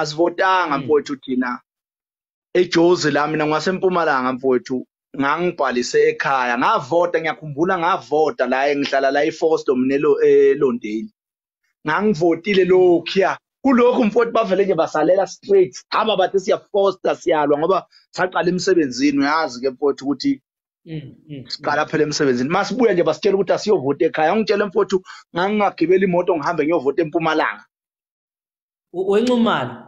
asivotanga mfowethu thina eJozi la mina ngasempumalanga mfowethu ngangibhalise ekhaya ngavota ngiyakhumbula ngavota la engihlala la eForest Mnelo eLondeni ngangivotile lokhiya kulokhu mfowethu bavele nje basalela straight hamba bathi siyafoster siyalwa ngoba saqala emsebenzini uyazi ke mfowethu ukuthi siqala phela emsebenzini masibuya nje basitshela ukuthi asiyovota ekhaya ngitshela mfowethu ngangingagibela imoto ngihambe ngiyovota eMpumalanga weNxumalo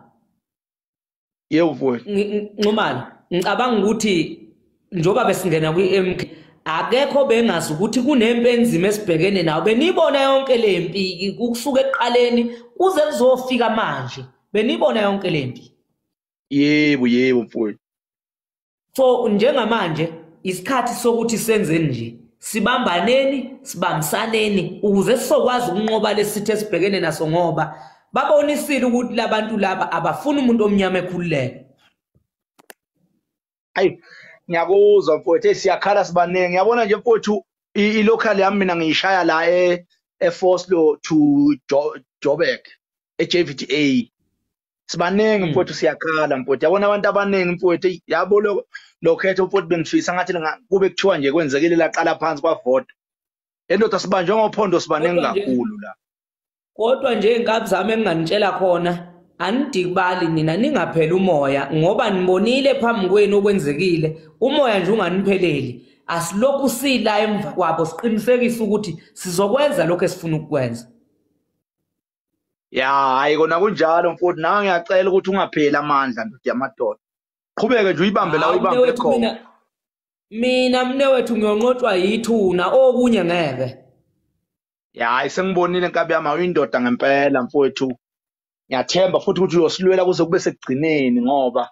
yebo mfowethu Nxumalo ngicabanga ukuthi njoba besingena kwi-MK akekho bengazi ukuthi kunempi enzima esibhekene nawo benibona yonke lempi ukusuka eqaleni kuze kuzofika manje benibona yonke lempi yebo mfowethu so njengamanje isikhathi sokuthi senzeni nje sibambaneni sibamsaneni ukuze sizokwazi ukunqoba lesithe esibhekene naso ngoba babonisile ukuthi labantu laba abafuna umuntu omnyama ekhululeke hayi ngiyakuzwa mfowethu siyakhala sibaningi ngiyabona nje mfowethu ilocal yami mina ngiyishaya la eFoslo to Joburg eJVTA sibaningi mfowethu siyakhala mfowethu yabona abantu abaningi mfowethu yabo lokhetho mfowethu bengifisa ngathi kube kuthiwa nje kwenzekile laqala phansi kwavota endoda sibanjwe ngophondo sibaningi kakhulu la kodwa nje inkabi zami enginganitshela khona anidikibali nina ningaphela umoya ngoba nibonile phambi kwenu okwenzekile umoya nje unganipheleli asilokhu sila emva kwabo siqinisekisa ukuthi sizokwenza lokho esifuna ukukwenza ya hayi kona kunjalo mfowethu nawe ngiyacela ukuthi ungapheli amandla ndoda yamadoda qhubeke nje uyibambe la uyibambe khona mina mnewethu ngiyonqotshwa yithuna okunye ngeke ya hayi sengibonile inkabi yami uyindoda ngempela mfowethu ngiyathemba futhi ukuthi uyosilwela kuze kube sekugcineni ngoba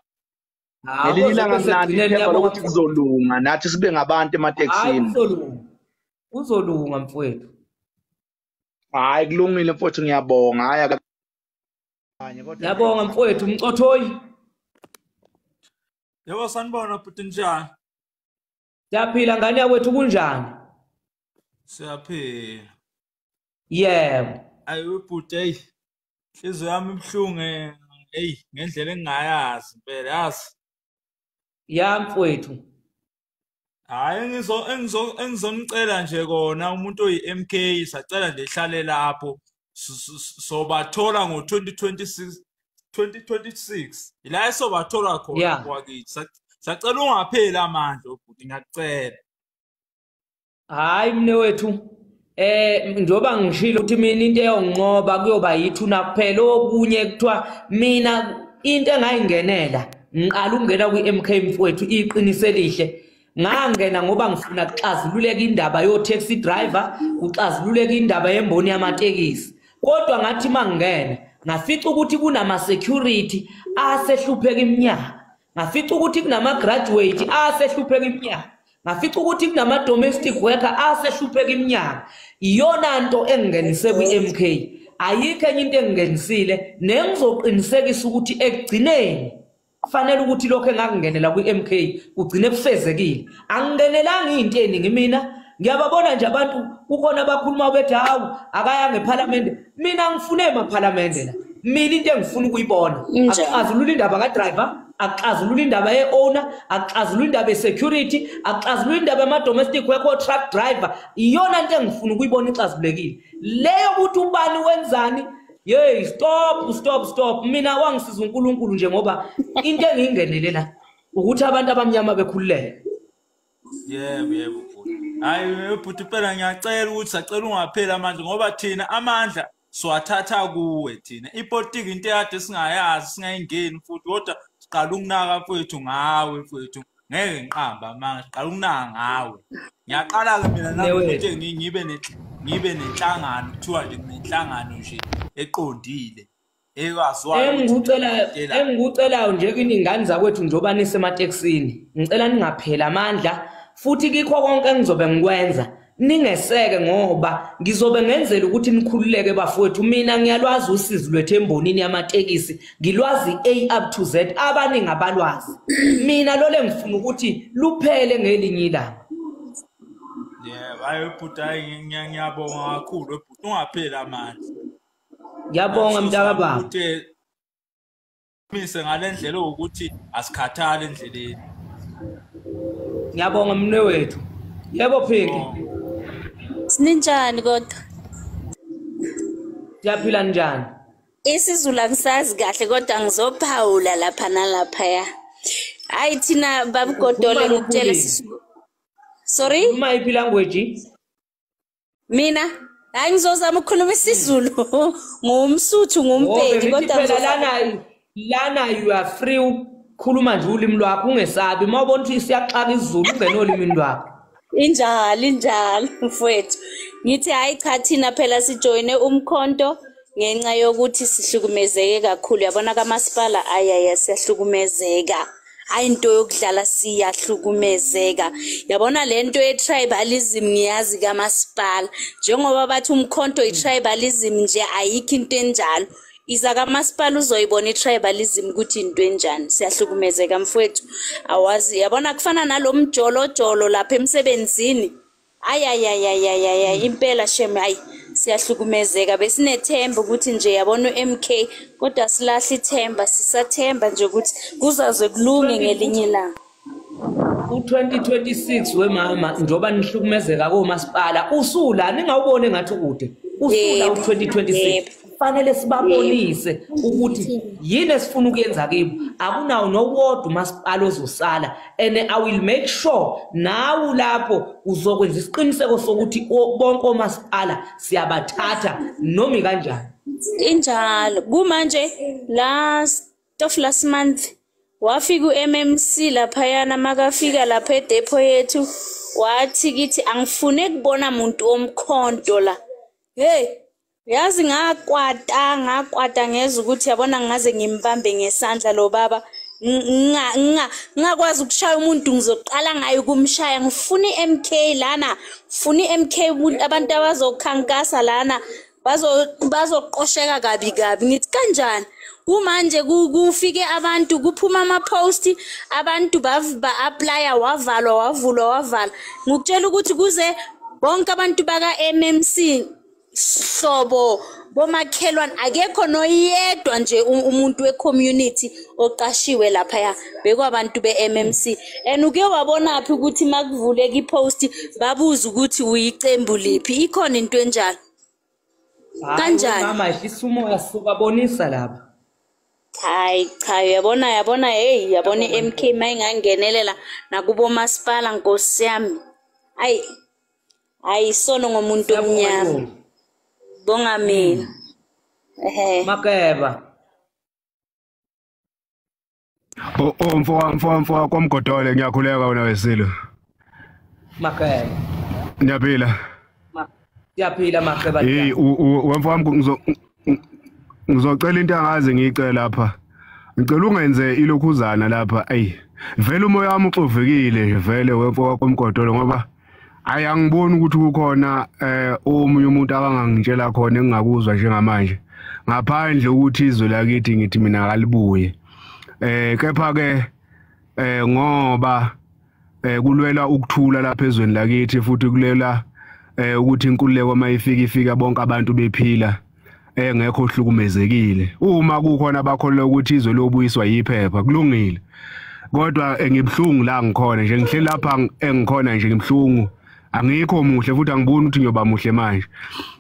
ngelinye ilanga mnandi ithemba lokuthi kuzolunga nathi sibe ngabantu ematekisini kuzolunga mfowethu hayi kulungile mfowethu ngiyabonga haya ngiyabonga mfowethu umcothoyi yebo sanibona bhuti njani siyaphila ngane yakwethu kunjani siyaphila yebo ayi bhuti hey inhliziyo yami ibhlungu hey ngendlela engingayazi impela yazi ya mfowethu hayi engizomcela nje kona umuntu oyi-MK sacela nje ehlale lapho sobathola ngo-2026 ila esobathola khona kwakithi sacela ungapheli amandla bhuti ngiyakucela hayi mnewethu njoba ngishilo ukuthi mina into eyonqoba kuyoba yithuna kuphela okunye kuthiwa mina into engayingenela ngiqala ukungena kwi-MK mfowethu iqinise lihle ngangena ngoba ngifuna kuxazululeka indaba yo taxi driver kuxazululeka indaba yemboni yamatekisi kodwa ngathi mangena ngafica ukuthi kunama security asehlupheka iminyaka ngafica ukuthi kunama graduate asehlupheka iminyaka ngafica ukuthi kunama domestic worker asehlupheka iminyaka iyona nto engingenise kwi-MK ayikho enye into engingenisile nengizoqinisekisa ukuthi ekugcineni kufanele ukuthi lokho engakungenela kwi-MK ugcine kufezekile angingenelanga into eningi mina ngiyababona nje abantu kukhona abakhuluma bethi hawu akayanga eParliament mina ngifune eMaphalamende la mina into engifuna ukuyibona akuxazulula indaba kaDriver akuxazulula indaba ye-owner akuxazulula indaba ye-security akuxazulula indaba yama-domestic worker truck driver iyona into engifuna ukuyibona ixazulekile leyo ukuthi ubani wenzani yeyi stop mina wangisiza uNkulunkulu nje ngoba into engiyingenelela ukuthi abantu abamnyama bekhululeke yebo hayi bhuti phela ngiyacela ukuthi sacela ungapheli amandla ngoba thina amandla siwathatha kuwe thina ipolitiki into ekade singayazi singayingeni futhi kodwa siqala ukunaka mfowethu ngawe mfowethu ngeke ngiqamba manje siqala ukunaka ngawe ngiyaqala-ke mina nakuthi ngibe nenhlangano kuthiwa nje kunenhlangano nje eqondile engikucelayo nje kuningane zakwethu njengoba nisematekisini ngicela ningapheli amandla futhi kikho konke engizobe ngikwenza ningeseke ngoba ngizobe ngenzela ukuthi nikhululeke bafowethu mina ngiyalwazi usizo lwethu embonini yamatekisi ngilwazi A up to Z abaningi abalwazi mina lole ngifuna ukuthi luphele ngelinye ilanga yebo hayi bhuti hayi ngiyabonga kakhulu bhuti ungapheli amandla ngiyabonga mntaka baba mise ngalendlela ukuthi asikhathale endleleni. Ngiyabonga mnewethu. Yebo Pheki. Sininjani kodwa? Siyaphila njani? IsiZulu angisazi kahle kodwa ngizophawula lapha nalapha ya. Hayi thina babugodole ngikutshela isiZulu. Sorry? Uma iphi language? Mina hayi ngizozama ukukhuluma isiZulu. Ngumsuthu ngumpedi kodwa lana you are free ukukhuluma nje ulimi lwakho ungesabi. Mawubona ukuthi siyaxaka isiZulu ungenolimi lwakho. Injalo mfowethu. Ngithi hayi cha thina phela sijoyine umkhonto ngenxa yokuthi sihlukumezeke kakhulu. Yabona kaMasipala ayaya siyahlukumezeka. Ayinto yokudlala siyahlukumezeka. Yabona lento ye-tribalism ngiyazi kaMasipala. Njengoba bathi umkhonto i-tribalism nje ayikho into enjalo. Iza kaMasipala uzoyibona i-tribalism ukuthi into enjani. Siyahlukumezeka mfowethu. Awazi yabona kufana nalomjolo lapha emsebenzini. Ayayayayayaya impela sheme hayi siyahlukumezeka besinethemba ukuthi nje yabona uMK kodwa silahla ithemba sisathemba nje ukuthi kuzaze kulunge ngelinye ilanga. U2026 wemama njoba nihlukumezeka koMasipala usula ningawubone ngathi kude usula u2026 fanele sibabonise ukuthi yini esifuna ukuyenza kibo akunawo nowodwa uMasipala ozosala and I will make sure nawu lapho uzokwenza isiqiniseko sokuthi bonke oMasipala siyabathatha noma kanjani injalo kumanje last month wafika uMMC lapha yana makafika lapha edepo yethu wathi kithi angifune kubona umuntu omkhonto la hey yazi ngakwata ngeza ukuthi yabona ngaze ngimbambe ngesandla lo baba ngakwazi ukushaya umuntu ngizoqala ngayo kumshaya ngifuni MK lana ngifuni MK abantu abazokhankasa lana bazoqosheka kabi ngithi kanjani kumanje kufike abantu kuphuma ama post abantu ba-applya wavalwa ngikutshela ukuthi kuze bonke abantu baka MMC hlobo bomakhelwane akekho noyedwa nje umuntu we-community oqashiwe lapha bekwabantu be-MMC and uke wabona phi ukuthi makuvuleka ipost babuza ukuthi uyicembu liphi ikhona into enjalo kanjani mama isisumo sibabonisa lapha hayi cha yabona hey yabona MK mayingangenelela nakubo Masipala Nkosi yami ayi sono ngomuntu omnyama bonga mina Makeba mfo komgodole ngiyakhuleka wena wesilo Makeba Ngiyaphila Siyaphila Makeba hey wemfo wami ngizocela into angaze ngicela lapha ngicela ungenze ilokhuzana lapha vele umoya wami uxovekile vele wemfo komgodole ngoba ayangiboni ukuthi kukhona omunye umuntu abangangitshela khona engingakuzwa njengamanje ngaphandle ukuthi izwe lakithi ngithi mina akalibuye kepha ke ngoba kulwela ukuthula lapha ezweni lakithi futhi kulela ukuthi inkululeko mayifika bonke abantu bephila engekho ohlukumezekile uma kukhona abakholwa ukuthi izwe lobuyiswa yiphepha kulungile kodwa ngibhlungu la ngikhona nje ngihle lapha engikhona nje ngibhlungu angikho muhle futhi angiboni ukuthi ngiyoba muhle manje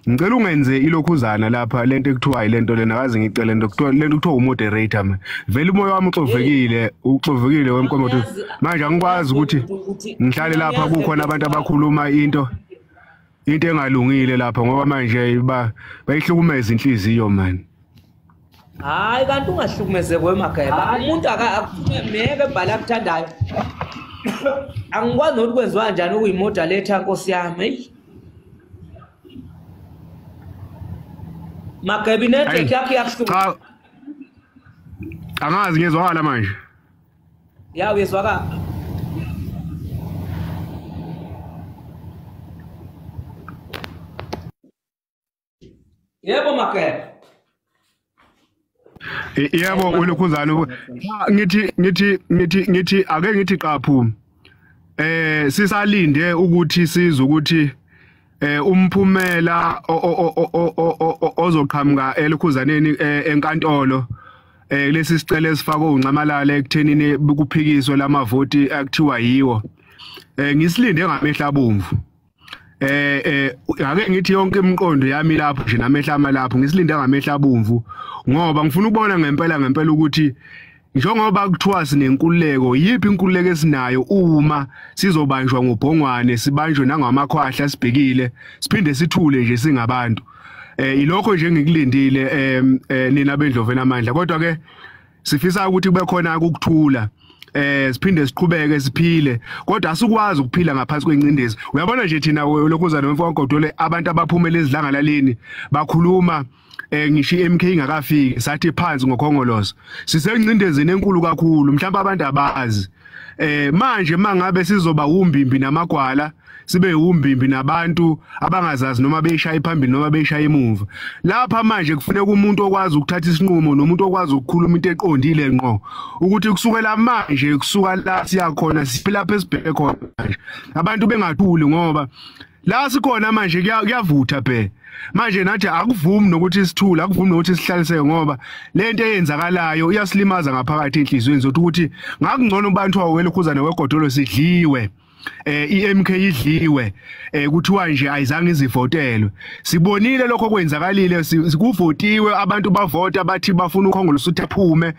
ngicela ungenze ilokhuzana lapha lento ekuthiwa ilento lena akaze ngicela lento kuthiwa umoderator man vele umoya wami uxovekile wemkomoto manje angikwazi ukuthi ngihlale lapha kukhona abantu abakhuluma into engalungile lapha ngoba manje bayihlukumeza inhliziyo man hayi kanti ungahlukumezeke weMageba umuntu akafike ebhala akuthandayo angikwazi nokuthi kwenziwa kanjani ukuyimoderator Nkosi yami Mageba inetwork yakhe yakuhluka angazi ngezwakala manje uyezwakala yebo Mageba yebo ulokhuzana ngithi ake ngithi qaphu sisalinde ukuthi sizwe ukuthi umphumela ozoqhamuka elokhuzaneni enkantolo lesi sicelo esifakwe uNcamalala ekuthenini kuphikiswe lamavoti akuthiwa yiwo ngisilinde ngamehla abomvu ake ngithi yonke imiqondo yami lapho nje namehla amalapho ngisilinde ngamehla abomvu ngoba ngifuna ukubona ngempela ukuthi njengoba kuthiwa sinenkululeko yipi inkululeko esinayo uma sizobanjwa ngobhongwane sibanjwe nangamakhwahla sibhekile siphinde sithule nje singabantu ilokho nje ngikulindile nina bendloveni amandla kodwa ke sifisa ukuthi kube khona ukuthula siphinde siqhubeke siphile kodwa asikwazi ukuphila ngaphansi kwencindezi uyabona nje thina lokhuzana wemfo kaGodole abantu abaphumela ezidlangalaleni bakhuluma ngisho iMK ingakafiki sathi phansi ngokhongolozo sisencindezeni enkulu kakhulu mhlawumbe abantu abazi manje mangabe sizoba umbimbi namagwala sibe umbimbi nabantu abangazazi noma beyishaya phambili noma beyishaya emuva lapha manje kufuneka umuntu okwazi ukuthatha isinqumo nomuntu okwazi ukukhuluma into eqondile ngqo ukuthi kusukela manje kusuka la siyakhona siphila lapha esibheke khona manje abantu bengathuli ngoba la sikhona manje kuyavutha phe manje nathi akuvumi nokuthi sithule akuvumi nokuthi sihlaliseke ngoba lento eyenzakalayo iyasilimaza ngaphakathi enhlizweni zokuthi ukuthi ngakungcono abantu awele ukhuzana weGodolo sidliwe iMK idliwe kuthiwa nje ayizange izivotelwe sibonile lokho kwenzakalile sikuvotiwe abantu bavota bathi bafuna ukhongolose ukuthi aphume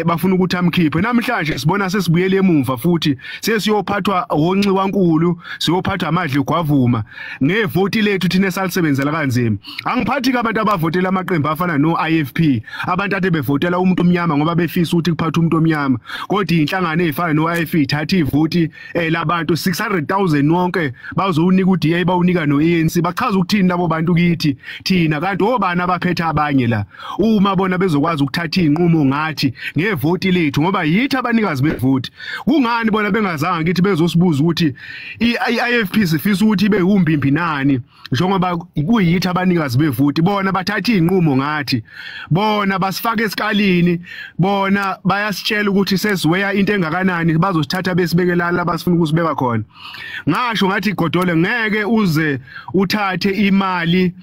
bafuna ukuthi amkhiphe namhlanje sibona sesibuyele emuva futhi sesiyophathwa wonciwankulu siyophathwa amadle gwavuma ngevoti lethu thina esalisebenzela kanzima angiphathi abantu abavotela amaqembu afana no-IFP abantu ade bevotela umuntu omnyama ngoba befisa ukuthi kuphathe umuntu omnyama kodwa inhlangano ezifana no-IFP ithatha ivoti labantu 600,000 wonke bazowunika uDA bawunika noANC bachaza ukuthini labo bantu kithi thina kanti obani abaphethe abanye la uma bona bezokwazi ukuthatha inqumo ngathi ngevoti lethu ngoba yithi abanikazi bevoti kungani bona bengazanga kithi bezosibuza ukuthi iIFP sifisa ukuthi ibe umbimbi nani njengoba kuyithi abanikazi bevoti bona bathatha inqumo ngathi bona basifaka esikalini bona bayasitshela ukuthi sesiweya into engakanani bazosithatha besibekela basifuna ukusibeka khona ngasho ngathi Godole ngeke uze uthathe imali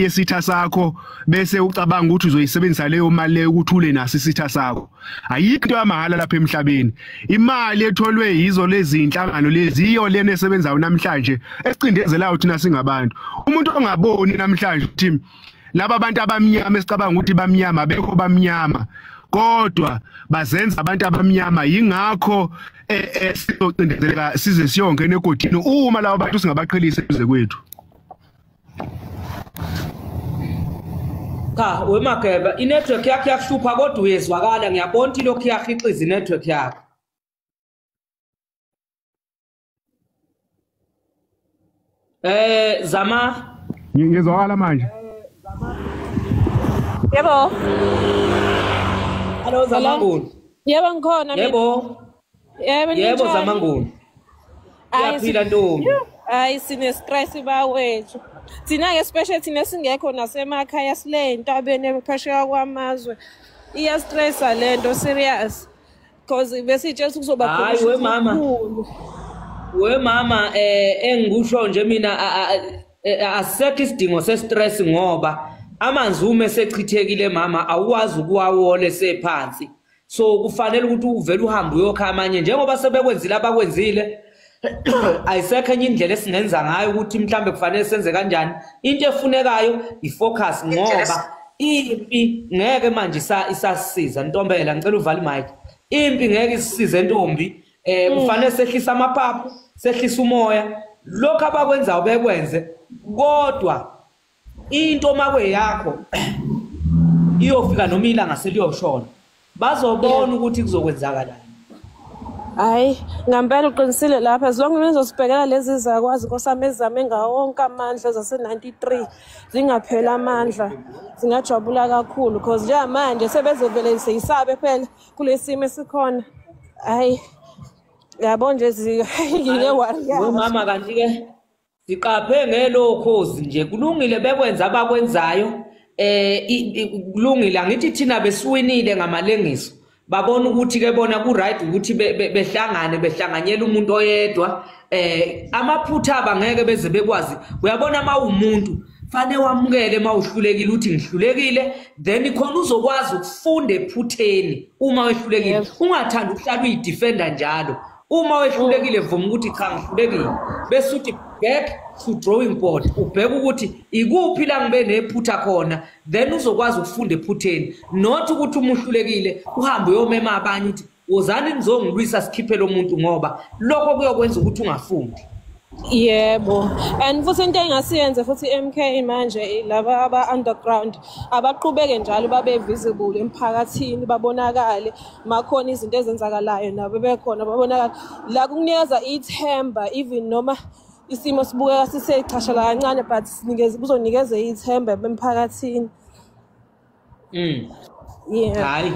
yesitha sakho bese ucabanga ukuthi uzoyisebenzisa leyo mali leyo ukuthule nasi isitha sakho ayikho into yamahala lapha emhlabeni imali etholwe yizo lezi inhlangano lezi iyo lena esebenzayo namhlanje esicindezelayo thina singabantu umuntu ongaboni namhlanje uthi laba abantu abamnyama esicabanga ukuthi bamnyama bekho bamnyama kodwa bazenza abantu abamnyama yingakho sizocindezeleka size siyongena egodini uma labo bantu singabaqhelisa kuze kwethu cha weMageba inetwork yakhe yakuhlupha kodwa uyezwakala ngiyabona ukuthi lokho yahiqiza inetwork yakho zama ngizwakala manje yebo Hello Zamanguni yebo ngikhona yebo Zamanguni uyaphila ntombi hayi sine stress bawethu thina ke special thina singekho nasemakhaya sile intabeni ephesheya kwamazwe iya stress lento serious because besitshela kuzoba khona hayi we mama engikusho nje mina asekho isidingo sestress ngoba amanzi uma esechithekile mama awukwazi ukuwawole sephansi so kufanele ukuthi uvele uhambe uyokha amanye njengoba sebekwenzile abakwenzile ayisekho enye indlela esingenza ngayo ukuthi mhlambe kufanele senze kanjani into efunekayo ifocus ngoba impi ngeke manje isasisiza Ntombela ngicela uvale imic impi ngeke isisize ntombi kufanele sehlisa amaphaphu sehlisa umoya lokho abakwenzayo bekwenze kodwa into makwe yakho iyofika noma ilanga seliyoshona bazobona ukuthi kuzokwenzakalani hayi ngempela uqinisile lapha as long as nizosibhekela lezi zakwazi nkosami ezame ngawonke amandla zase93 zingaphela amandla zingajabula kakhulu because nje manje sebezovele seyisabe phela kulesimo esikhona hayi yabo nje ngike wariya mama kanti ke siqaphe ngelokhozi nje kulungile bekwenza abakwenzayo kulungile angithi thina besiwinile ngamalengiso babona ukuthi ke bona ku right ukuthi behlanganyela umuntu oyedwa amaphutha abangeke beze bekwazi uyabona uma umuntu Fane wamukele mawuhlulekile uthi ngihlulekile then khona uzokwazi ukufunda ephutheni uma wehlulekile. Ungathanda ukuhlala uyidefender njalo. Uma wehlulekile vuma ukuthi cha ngihlulekile. Bese uthi back to drawing board. Ubheka ukuthi ikuphi la ngibe nephutha khona then uzokwazi ukufunda ephutheni. Not ukuthi uma uhlulekile uhambe uyomema abanye uthi wozani nizongilwisa sikhiphe lo muntu ngoba lokho kuyokwenza ukuthi ungafundi. Yebo, and futhi into engasiyenze futhi MK manje laba aba-underground abaqhubeke njalo babe visible emphakathini babonakale makhona izinto ezenzakalayo nabo bekhona babonakala la kukunikeza ithemba even noma isimo sibukeka sisechashala kancane but kuzonikeza ithemba emphakathini. Yeah. Hayi.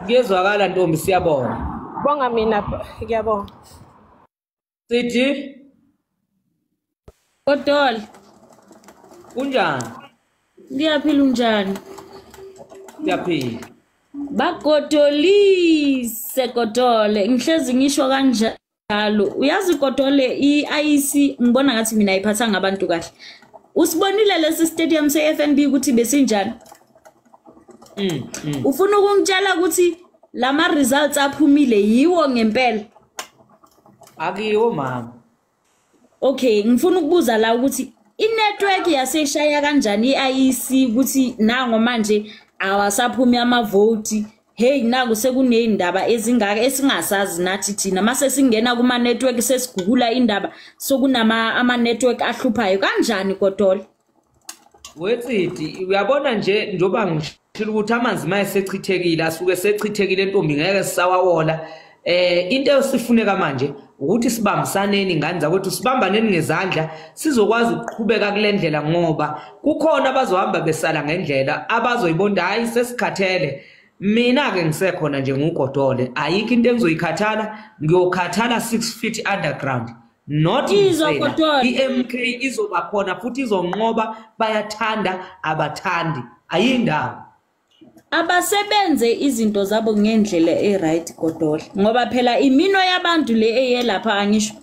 Kuyezwakala Ntombi siyabona. Bonga mina ngiyabonga. Sithi Kodol, kunjani? ngiyaphila unjani? Siyaphila. Bagodolise Kodole, ngihlezi ngisho kanjalo. Uyazi Kodole iIC ngibona ngathi mina ayiphatha ngabantu kahle. Usibonile lesi stadium seFNB ukuthi besinjani? Ufuna ukungitshela ukuthi lama results aphumile yiwo ngempela? Akiwo mama. Okay, ngifuna ukubuza la ukuthi inetwork yaseshaya kanjani iIC ukuthi nango manje awasaphumi amavote. Hey naku sekunezindaba ezingaka esingasazi nathi thina mase singena kuma network sesigugula indaba sokunama ama network ahluphayo kanjani Kodol? Wetsithi uyabona nje njoba ngishilo ukuthi amanzi mayesechithekile asuke sechithekile Ntombi ngeke sisawawola. Into esifuneka manje ukuthi sibambisaneni ingane zakwethu sibambaneni ngezandla sizokwazi ukuqhubeka kule ndlela ngoba kukhona abazohamba besala ngendlela abazoyibonda hayi sesikhathele. Mina ke ngisekhona nje nguGodole ayikho into engizoyikhathala ngiyokhathala 6 feet underground not iMK izoba khona futhi izonqoba bayathanda abathandi ayindawo. Abasebenze izinto zabo ngendlela eright Kodol ngoba phela imino yabantu le eyelapha angisho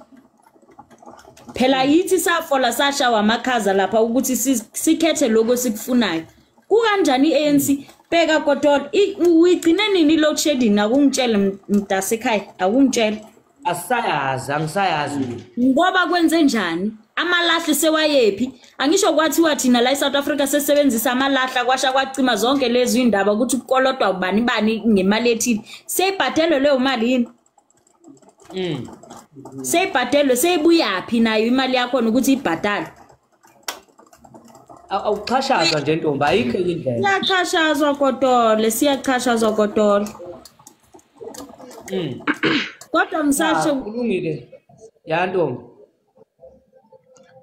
phela yithi safola sashawa amakhaza lapha ukuthi sikhethe lokho sikufunayo kukanjani iANC bheka Kodol uyigcine nini load shedding akungitshele mntasekhaya akungitshele angisayazi ngoba kwenze njani amalahle sewayephi angisho kwathiwa thina la eSouth Africa sesebenzisa amalahle kwasha kwacima zonke lezi indaba ukuthi ukolodwa ubani bani ngemali ethini seyibhadelwe leyo mali yini seyibhadelwe seyibuyapi nayo imali yakho ukuthi ibhadale awuchashazwa nje Ntombi ayikho indlela siyachashazwa Kodole siyachashazwa Kodole kodwa msasho kulungile ya Ntombi.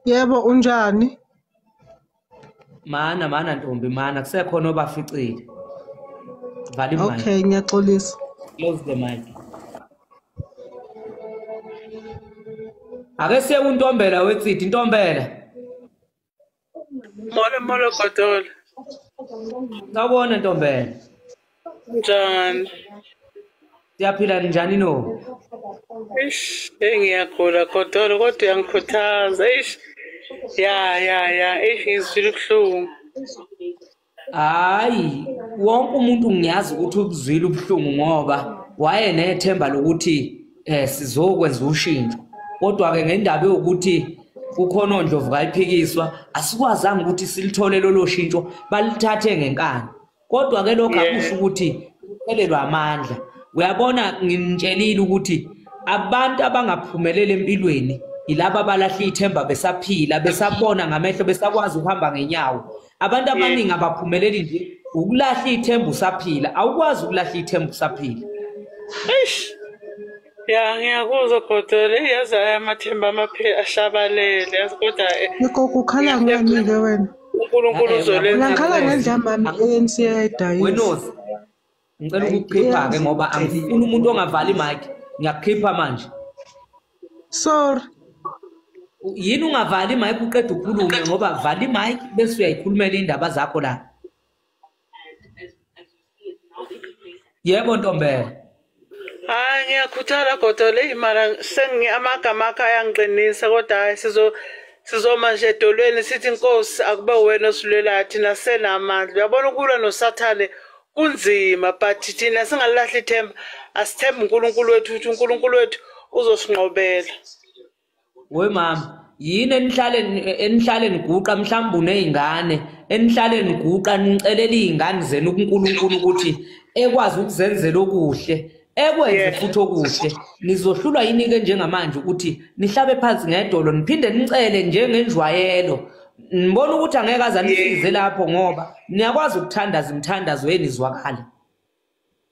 Yebo unjani? Mana Ntombi mana kusekhona obaficile. Vala imali. Okay ngiyaxolisa. Close the mic. Ake siye uNtombela wetsithi Ntombela. Molo Kodole. Sawubona Ntombela. Njani? Siyaphila njani no? Ngiyagula Kodole kodwa uyangikhuthaza. Ngizwile ubuhlungu. Hayi, wonke umuntu ngiyazi ukuthi ukuzwile ubuhlungu ngoba wayenethemba lokuthi sizokwenza ushintsho. Kodwa ke ngendaba yokuthi kukhona ondlovu kayiphikiswa asikwazanga ukuthi silithole lolo shintsho balithathe ngenkani. Kodwa ke lokho akusho ukuthi kuphelelwa amandla. Uyabona nginitshelile ukuthi abantu abangaphumelele empilweni ilaba abalahla ithemba besaphila besabona ngamehlo besakwazi ukuhamba ngenyawo. Abantu abaningi abaphumeleli nje ukulahla ithemba usaphila awukwazi ukulahla ithemba usaphila. Ngiyakuzwa Kodole yazi amathemba amaphela ashabalele yazi kodwa Yiko kukhala ngani ke wena? uNkulunkulu uzolenza. Ngikhala ngendaba iANC yayidayisa. Wenosi ngicela ukukhipha ke ngoba angifuni umuntu ongavala imic ngiyakhipha manje. Sorry. Yini ungavala imic uqeda ukukhuluma ngoba vala imic bese uyayikhulumela indaba zakho la. Yebo Ntombela. Ngiyakhuthala Kodole mara amagama akho ayangiqinisa kodwa Sizoma nje edolweni sithi inkosi akube wena osilwelayo thina senamandla. Uyabona ukulwa noSathane kunzima but thina singalahli ithemba asithembe uNkulunkulu wethu ukuthi uNkulunkulu wethu uzosinqobela. We mama, yini enihlale niguqa mhlawumbe unezingane, enihlale niguqa nicelela izingane zenu kuNkulunkulu ukuthi ekwazi ukuzenzela okuhle, ekwenze futhi okuhle. Nizohlulwa yini ke njengamanje ukuthi nihlabe phansi ngedolo niphinde nicele njengenjwayelo. Ngibona ukuthi angeke azanisize lapho ngoba niyakwazi ukuthandaza imithandazo yenu izwakala.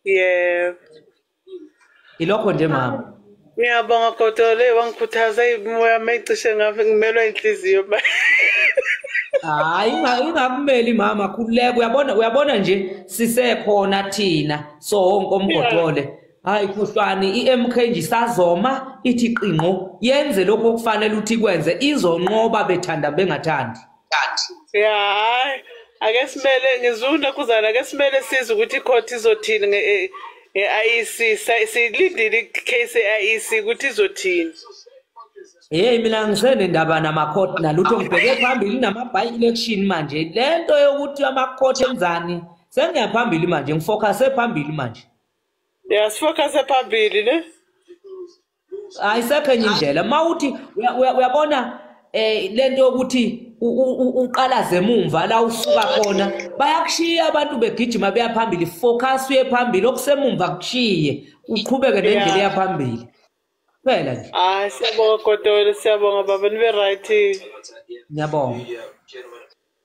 Yebo. Ilokho nje mama. Ngiyabonga Kotole wangikhuthaza imoya mecishe ngafe ngimelwa inhliziyo. Hayi ingakumeli mama khululeka uyabona nje sisekhona thina sonke omgodole. Hayi kuhlwani iMK nje isazoma ithi qinqo yenze lokho okufanele uthi kwenze izonqoba bethanda bengathandi. Hayi ake simele ngizunda kuzana ake simele size ukuthi icourt izothini nge-IEC silindile icase ye-IEC ukuthi izothini. Hey mina ngisenendaba namacourt nalutho ngibheke phambili nama-by-election manje lento yokuthi amacourt enzani sengiyaphambili manje ngifocuse phambili manje. Sifocuse phambili ne? Ayisekho enye indlela mawuthi uyabona lento yokuthi uqalaze emumva la usuka khona bayakushiya abantu begijima beyaphambili focus uye phambili okusemumva kushiye uqhubeke nendlela yaphambili phela nje. Siyabonga Kotole, siyabonga baba nibe right. Ngiyabonga.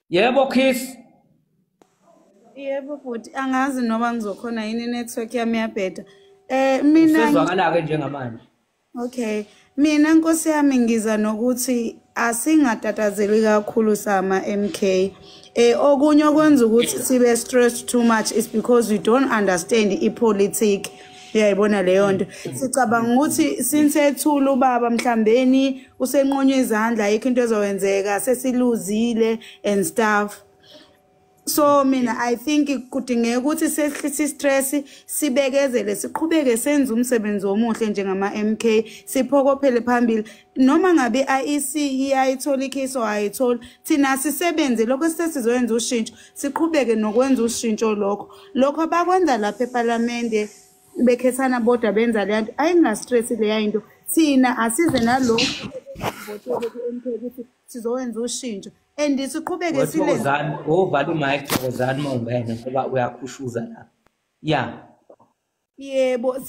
Yebo Kiss. Yebo futhi angazi noma ngizokhona yini network yami yabheda. Mina sizwakala ke njengamanje. Okay. Mina Nkosi yami ngiza nokuthi asingatatazeli kakhulu sama MK. Okunye okwenza ukuthi sibe stressed too much is because we don't understand ipolitics. Uyayibona leyo nto. Sicabanga ukuthi sinsethula ubaba mhlambeni usenqonywe izandla ayikho into ezowenzeka sesiluzile and stuff. So mina I think kudingeka ukuthi sehlise stress sibekezele siqhubeke senze umsebenzi omuhle njengama MK siphokophele phambili noma ngabe IEC iyayithola icase ayithola thina sisebenze lokho sesizoyenza ushintsho siqhubeke nokwenza ushintsho lokho bakwenza lapha eParliament bekhethana bodwa benza le nto ayinga stress le yinto thina asize nalokho botheke ku-MK ukuthi sizowenza ushintsho and siqhubeke silenze ovala mic thokozani mawungena ngoba uyakhushuza la. Yeah. Yebo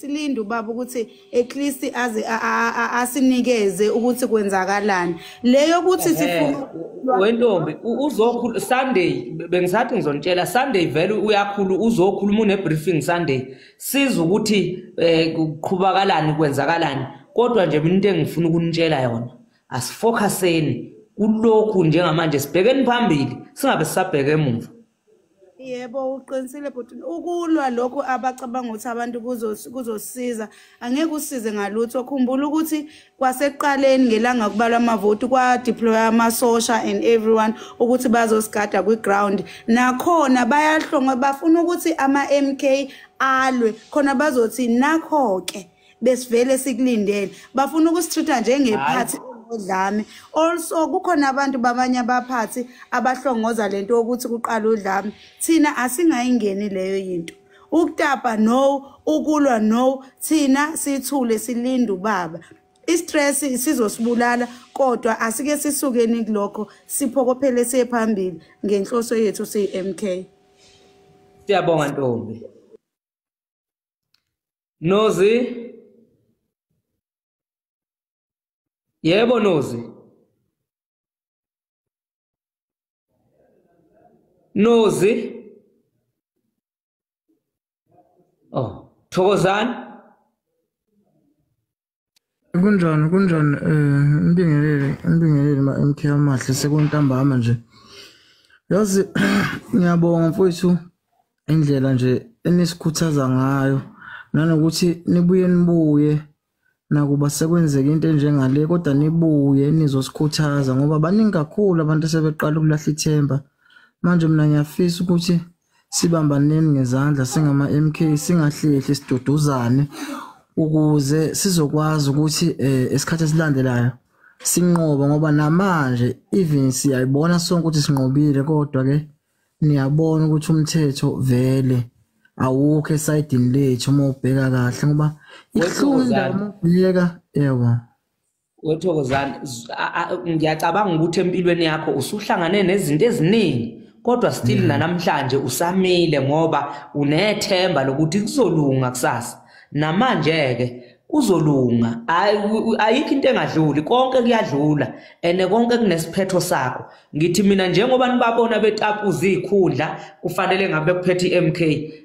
silinde ubaba ukuthi at least aze asinikeze ukuthi kwenzakalani leyo ukuthi sifuna wentombi uzokhulu Sunday bengisathi ngizontshela Sunday vele uyakhulu uzokhuluma une-briefing Sunday siza ukuthi kuqhubakalani kwenzakalani kodwa nje mina into engifuna ukunitshela yona asifocuseni kulokhu njengamanje sibhekeni phambili singabe sisabheke emuva. Yebo uqinisile but ukulwa lokho abacabanga ukuthi abantu kuzosiza angeke usize ngalutho khumbula ukuthi kwaseqaleni ngelanga kubalwa amavoti kwa deploy amasosha and everyone ukuthi bazosigada kwiground nakhona bayahlonga bafuna ukuthi ama MK alwe khona bazothi nakho ke besivele sikulindele bafuna ukusitreata njengephathi udlame also kukhona abantu babanye abaphathi abahlongoza lento ukuthi kuqala udlame thina asingayingeni leyo yinto ukutapa no ukulwa no thina sithule silinde ubaba istress sizosibulala kodwa asike sisukeni kulokho siphokophele sephambili ngenhloso yethu siMK. Siyabonga ntombi. Nozi Yebo Nozi. Nozi. Oh, Thokozani. Kunjani ngibingelele ma MK amahle sekuntambama nje. Yazi ngiyabonga mfowethu indlela nje enisikhuthaza ngayo nanokuthi nibuye nakuba sekwenzeka into enjengale kodwa nibuye nizosikhuthaza ngoba baningi kakhulu abantu sebeqala ukulahla ithemba manje mina ngiyafisa ukuthi sibambaneni ngezandla singama MK singahlehli siduduzane ukuze sizokwazi ukuthi esikhathi esilandelayo sinqoba ngoba namanje even siyayibona sonke ukuthi sinqobile kodwa ke niyabona ukuthi umthetho vele awukho esayidini lethu uma ubheka kahle ngoba ihlunda uma ubheka yebo Wethokozana ngiyacabanga ukuthi empilweni yakho usuhlangane nezinto eziningi kodwa still namhlanje usamile ngoba unethemba lokuthi kuzolunga kusasa namanje ke kuzolunga ayikho into engadluli konke kuyadlula ene konke kunesiphetho sakho ngithi mina njengoba nibabona betapuza izikhundla kufanele ngabe kuphethe iMK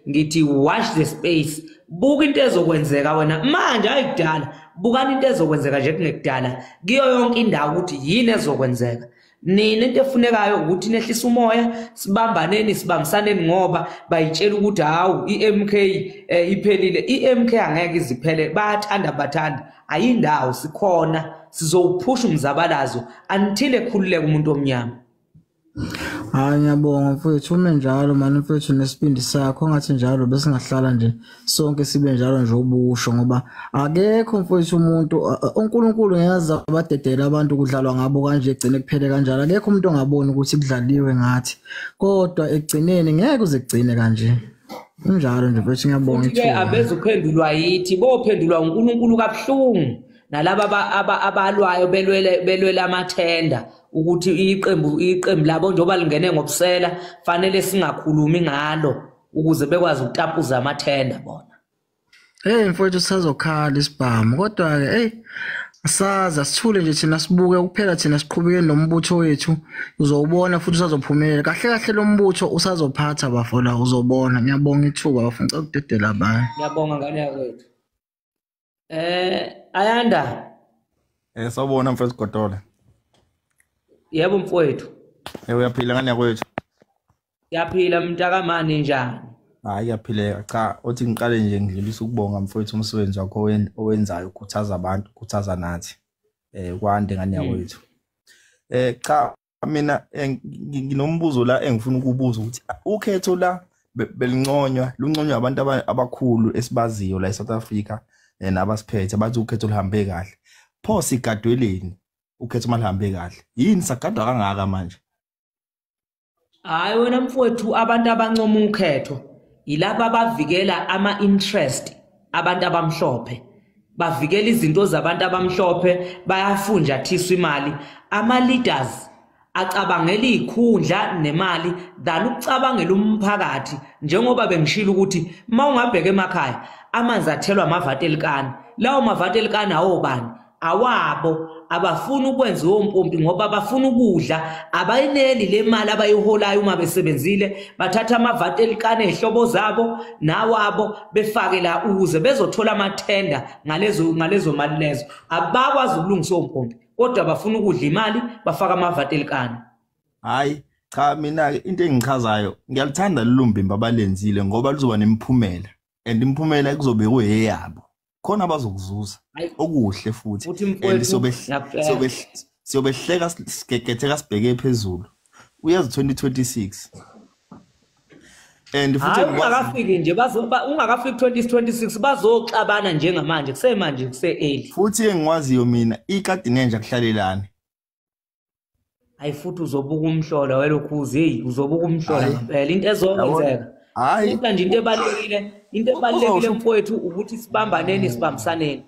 ngithi watch the space buka into ezokwenzeka wena manje ayikudala bukani into ezokwenzeka nje kungekudala kiyo yonke indawo ukuthi yini ezokwenzeka nini into efunekayo ukuthi nehlisa umoya sibambaneni sibamsaneni ngoba bayitshela ukuthi hawu iMK iphelile iMK angeke iziphele bayathanda bathanda ayindawo sikhona sizowuphusha umzabalazo until ekhululeke umuntu omnyama. Hayi ngiyabonga mfowethu ume njalo manje mfowethu nesibindi sakho ngathi njalo bese ngahlala nje sonke sibe njalo nje ubusho ngoba akekho mfowethu umuntu uNkulunkulu ngiyazi abadedela abantu kudlalwa ngabo kanje egcine kuphele kanjalo akekho umuntu ongaboni ukuthi kudlaliwe ngathi kodwa egcineni ngeke uze kugcine kanje njalo nje mfowethu ngiyabonga ke abeze uphendulwa yithi bophendulwa uNkulunkulu kabuhlungu nalaba abalwayo belwela amathenda ukuthi iqembu labo njoba lingene ngobusela fanele singakhulumi ngalo ukuze bekwazi ukutapuza amathenda bona. Mfowethu sazokhala isibhamu kodwa ke asaza sithule nje thina sibuke kuphela thina siqhubeke nombutho wethu uzowubona futhi usazophumelela kahle kahle lo mbutho usazophatha bafola uzobona ngiyabonga ithuba bafuna ukudedela abanye. Ngiyabonga ngane yakwethu. Ayanda. Sawubona mfowethu Gotola. Yebo mfowethu. Uyaphila ngane yakwethu? Yaphila mntakamani njani? Hayi yaphileka cha uthi ngiqale nje ngidlulisa ukubonga mfowethu umsebenzi wakho owenzayo ukhuthaza abantu ukhuthaza nathi kwande ngane yakwethu. Cha mina nginombuzo la engifuna ukubuza ukuthi ukhetho la belinconywa lunconywa abantu abakhulu esibaziyo la eSouth Africa nabasiphethe bathi ukhetho lihambe kahle. Pho sigadweleni ukhetho malihambe kahle yini sagadwa kangaka manje? Hayi wena mfowethu abantu abancoma ukhetho ilapha abavikela ama-interest abantu abamhlophe bavikela izinto zabantu abamhlophe bayafunjathiswa imali ama-leaders acabangela izikhundla nemali than ukucabangela umphakathi njengoba bengishilo ukuthi mawungabheka emakhaya amanzi athelwa amavatelikani lawo mavatelikani awobani awabo abafuna ukwenza ompompi ngoba abafuna ukudla abayineli le mali abayiholayo uma besebenzile bathatha amavatelikani ehlobo zabo nawabo befake la ukuze bezothola amathenda ngalezo mali lezo abakwazi ukulungisa ompompi kodwa bafuna ukudla imali bafaka amavatelikani. Hayi cha mina into engichazayo ngiyalithanda lolumbimba abalenzile ngoba luzoba nemphumela and imphumela kuzobekwe eyabo khona abazokuzuza okuhle futhi siyobehleka sigegetheka sibheke phezulu uyazi 2026 and futhi ungakafiki nje ungakafiki 2026 bazoxabana njengamanje kusemanje kuse-early futhi engiwaziyo mina ikadinenja kuhlalelana. Hayi futhi uzobuka umhlola welokhuzi uzobuka umhlola phela into ezokwenzeka. Hayi nje into ebalekile mfowethu ukuthi sibambaneni sibamsaneni